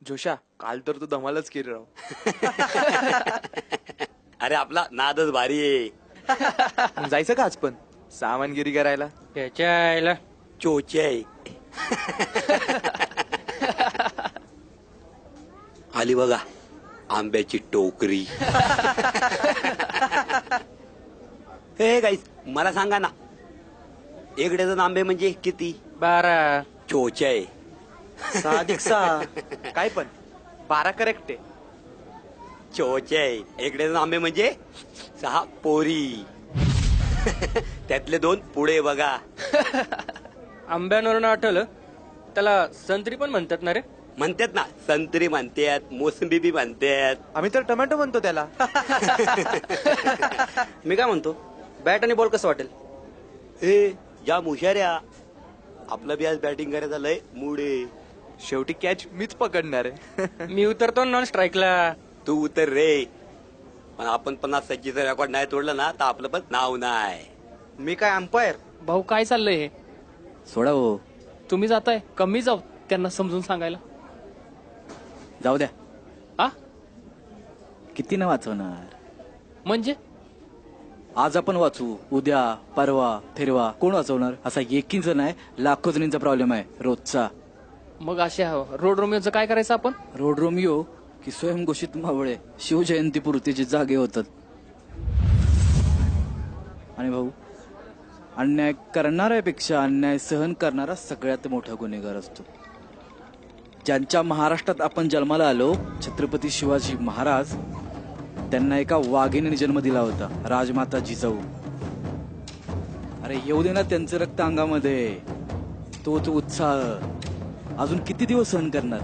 जोशा, काल तर तू धमालच केली राव. अरे आपला नादच भारी आहे. मग जायचं का आज पण सामानगिरी करायला? त्याच्या आईला चोचे आहे. आली बघा आंब्याची टोकरी. हे गाईस मला सांगा ना, एक डझन आंबे म्हणजे किती? 12. चोचे आहे. 6 काय पण 12 करेक्ट आहे. चोचे आहे. एक डझन आंबे म्हणजे 6 पोरी. त्यातले 2 पुढे बघा. आंब्यांवरून आठवलं, त्याला संत्री पण म्हणतात ना रे? म्हणतात ना, संत्री म्हणतात, मोसंबी बी म्हणतात. आम्ही तर टोमॅटो म्हणतो त्याला. मी काय म्हणतो, बॅट आणि बॉल कसं वाटेल? हे या मुशाऱ्या, आपलं बी आज बॅटिंग करायचं लय मूड आहे. शेवटी कॅच मीच पकडणार आहे. मी उतरतो नॉन स्ट्राईकला. तू उतर रे, पण आपण 50-26 रेकॉर्ड नाही तोडलं ना तर आपलं पण नाव नाही. मी काय अंपायर? भाऊ काय चाललंय हे? सोडा हो, तुम्ही जाताय, कमी जाऊ त्यांना समजून सांगायला. जाऊ द्या. आ किती ना वाचवणार? म्हणजे आज आपण वाचू, उद्या परवा फिरवा कोण वाचवणार? असा एकींच नाही, लाखो जणींचा प्रॉब्लेम आहे रोजचा. मग अशा रोड रोमिओचं काय करायचं आपण? रोड रोमिओ की स्वयंघोषित मावळे शिवजयंतीपुरते जागे होतात. आणि भाऊ, अन्याय करणाऱ्यापेक्षा अन्याय सहन करणारा सगळ्यात मोठा गुन्हेगार असतो. ज्यांच्या महाराष्ट्रात आपण जन्माला आलो, छत्रपती शिवाजी महाराज, त्यांना एका वाघिणीने जन्म दिला होता, राजमाता जिजाऊ. अरे येऊ दे ना त्यांचं रक्त अंगामध्ये, तोच उत्साह अजून किती दिवस सहन करणार?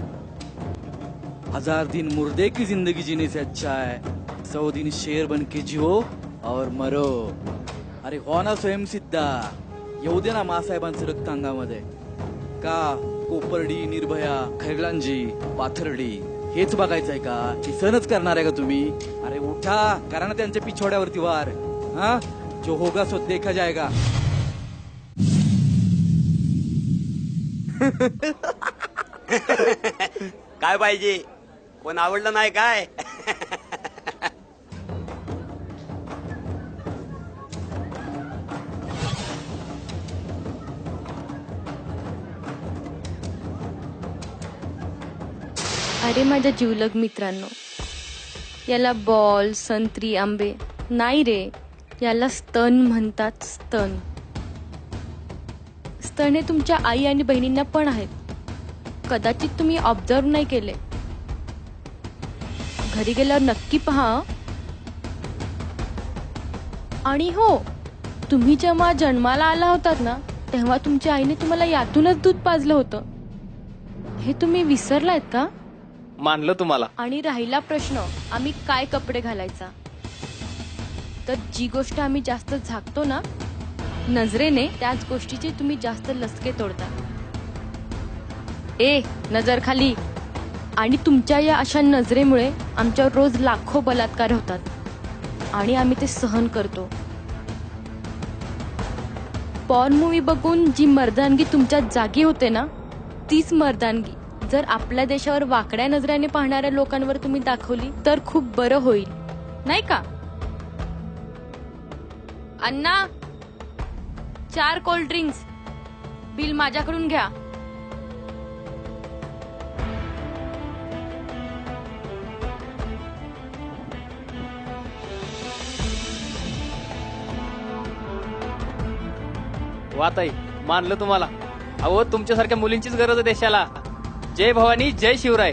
1000 दिन मुर्दे की जिंदगी जीने से अच्छा है 100 दिन शेर बन के जियो और मरो. अरे हो ना स्वयंसिद्धा, येऊ दे ना मासाहेबांचं रक्त अंगामध्ये. का कोपर्डी, निर्भया, खैरलांजी, पाथर्डी हेच बघायचंय का? हे सहनच करणार आहे का तुम्ही? अरे उठा, करा ना त्यांच्या पिछोड्यावरती वार. हा, जो होगा सो देखा जाएगा. काय पाहिजे? कोण आवडलं नाही काय? अरे माझ्या जिवलग मित्रांनो, याला बॉल, संत्री, आंबे नाही रे, याला स्तन म्हणतात. स्तन स्तन हे तुमच्या आई आणि बहिणींना पण आहेत. कदाचित तुम्ही ऑब्झर्व नाही केले. घरी गेल्यावर नक्की पहा. आणि हो, तुम्ही जेव्हा जन्माला आला होतात ना, तेव्हा तुमच्या आईने तुम्हाला यातूनच दूध पाजलं होतं. हे तुम्ही विसरलायत का? मानलं तुम्हाला. आणि राहिला प्रश्न, आम्ही काय कपडे घालायचा, तर जी गोष्ट आम्ही जास्त झाकतो ना नजरेने, त्याच गोष्टीचे तुम्ही जास्त लचके तोडता. ए नजर खाली. आणि तुमच्या या अशा नजरेमुळे आमच्यावर रोज लाखो बलात्कार होतात आणि आम्ही ते सहन करतो. पॉर्न मूवी बघून जी मर्दानगी तुमच्या जागी होते ना, तीच मर्दानगी जर आपल्या देशावर वाकड्या नजरेने पाहणाऱ्या लोकांवर तुम्ही दाखवली तर खूप बरं होईल, नाही का? अण्णा, 4 कोल्ड ड्रिंक्स, बिल माझ्याकडून घ्या. वाताई, मानलं तुम्हाला. अहो, तुमच्यासारख्या मुलींचीच गरज आहे देशाला. जय भवानी, जय शिवराय,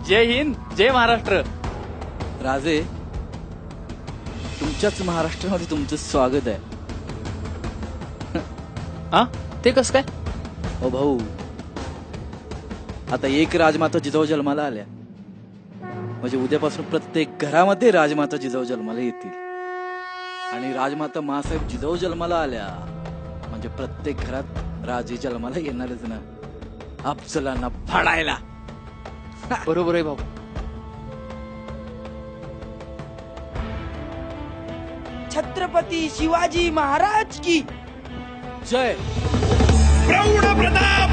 जय हिंद, जय महाराष्ट्र. राजे, तुमच्याच महाराष्ट्रामध्ये तुमचं स्वागत आहे. हा, ते कसं काय? ओ भाऊ, आता एक राजमाता जिजाऊ जन्माला आल्या म्हणजे उद्यापासून प्रत्येक घरामध्ये राजमाता जिजाऊ जन्माला येतील. आणि राजमाता मासाहेब जिजाऊ जन्माला आल्या म्हणजे प्रत्येक घरात राजे जन्माला येणारच ना, अफजलांना फाडायला. बरोबर आहे भाऊ. छत्रपती शिवाजी महाराज की जय. प्रौढ प्रताप